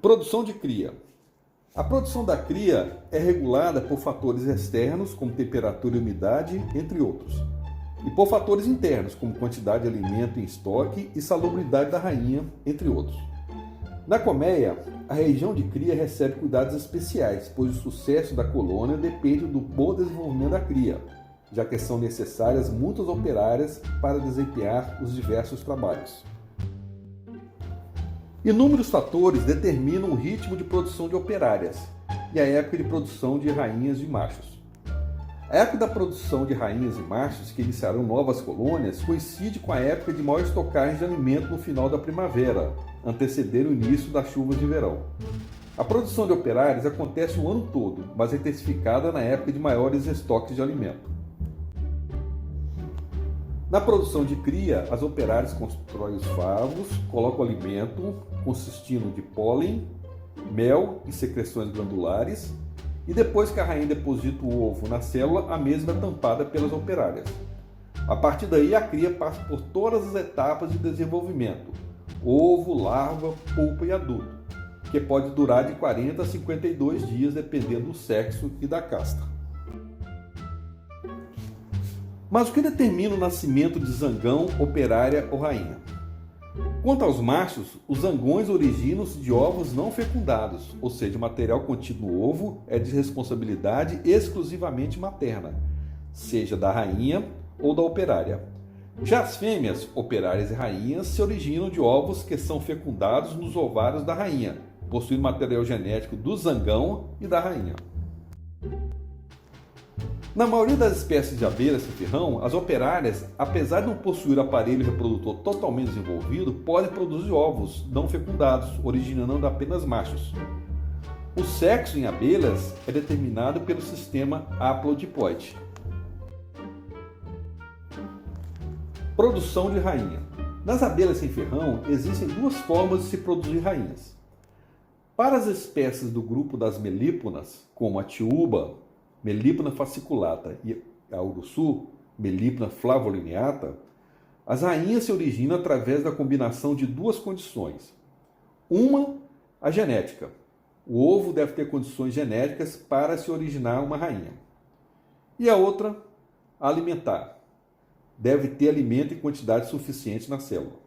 Produção de cria. A produção da cria é regulada por fatores externos, como temperatura e umidade, entre outros, e por fatores internos, como quantidade de alimento em estoque e salubridade da rainha, entre outros. Na colmeia, a região de cria recebe cuidados especiais, pois o sucesso da colônia depende do bom desenvolvimento da cria, já que são necessárias muitas operárias para desempenhar os diversos trabalhos. Inúmeros fatores determinam o ritmo de produção de operárias e a época de produção de rainhas e machos. A época da produção de rainhas e machos, que iniciarão novas colônias, coincide com a época de maior estocagem de alimento no final da primavera, antecedendo o início das chuvas de verão. A produção de operários acontece o ano todo, mas é intensificada na época de maiores estoques de alimento. Na produção de cria, as operárias constroem os favos, colocam o alimento, consistindo de pólen, mel e secreções glandulares, e depois que a rainha deposita o ovo na célula, a mesma é tampada pelas operárias. A partir daí, a cria passa por todas as etapas de desenvolvimento: ovo, larva, pulpa e adulto, que pode durar de 40 a 52 dias, dependendo do sexo e da casta. Mas o que determina o nascimento de zangão, operária ou rainha? Quanto aos machos, os zangões originam-se de ovos não fecundados, ou seja, o material contido no ovo é de responsabilidade exclusivamente materna, seja da rainha ou da operária. Já as fêmeas, operárias e rainhas, se originam de ovos que são fecundados nos ovários da rainha, possuindo material genético do zangão e da rainha. Na maioria das espécies de abelhas sem ferrão, as operárias, apesar de não possuir aparelho reprodutor totalmente desenvolvido, podem produzir ovos não fecundados, originando apenas machos. O sexo em abelhas é determinado pelo sistema haplodiploide. Produção de rainha. Nas abelhas sem ferrão, existem duas formas de se produzir rainhas. Para as espécies do grupo das melíponas, como a tiúba, Melipona fasciculata, e a uruçu, Melipona flavolineata, as rainhas se originam através da combinação de duas condições. Uma, a genética. O ovo deve ter condições genéticas para se originar uma rainha. E a outra, a alimentar. Deve ter alimento em quantidade suficiente na célula.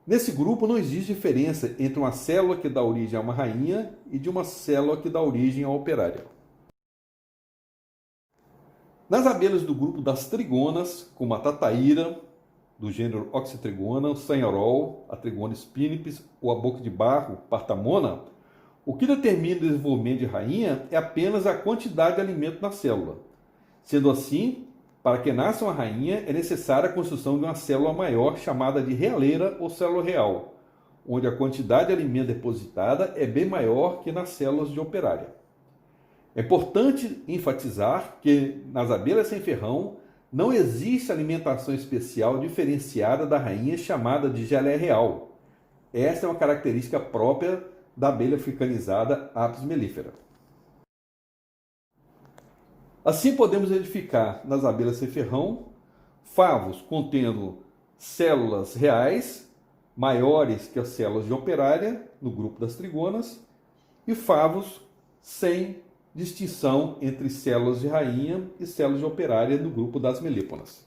Nesse grupo não existe diferença entre uma célula que dá origem a uma rainha e de uma célula que dá origem a uma operária. Nas abelhas do grupo das trigonas, como a tataíra, do gênero Oxytrigona, o sanharol, a Trigona spinipes ou a boca de barro, Partamona, o que determina o desenvolvimento de rainha é apenas a quantidade de alimento na célula. Sendo assim, para que nasça uma rainha, é necessária a construção de uma célula maior chamada de realeira ou célula real, onde a quantidade de alimento depositada é bem maior que nas células de operária. É importante enfatizar que nas abelhas sem ferrão não existe alimentação especial diferenciada da rainha chamada de geleia real. Essa é uma característica própria da abelha africanizada Apis mellifera. Assim podemos identificar nas abelhas sem ferrão favos contendo células reais maiores que as células de operária no grupo das trigonas e favos sem distinção entre células de rainha e células de operária no grupo das melíponas.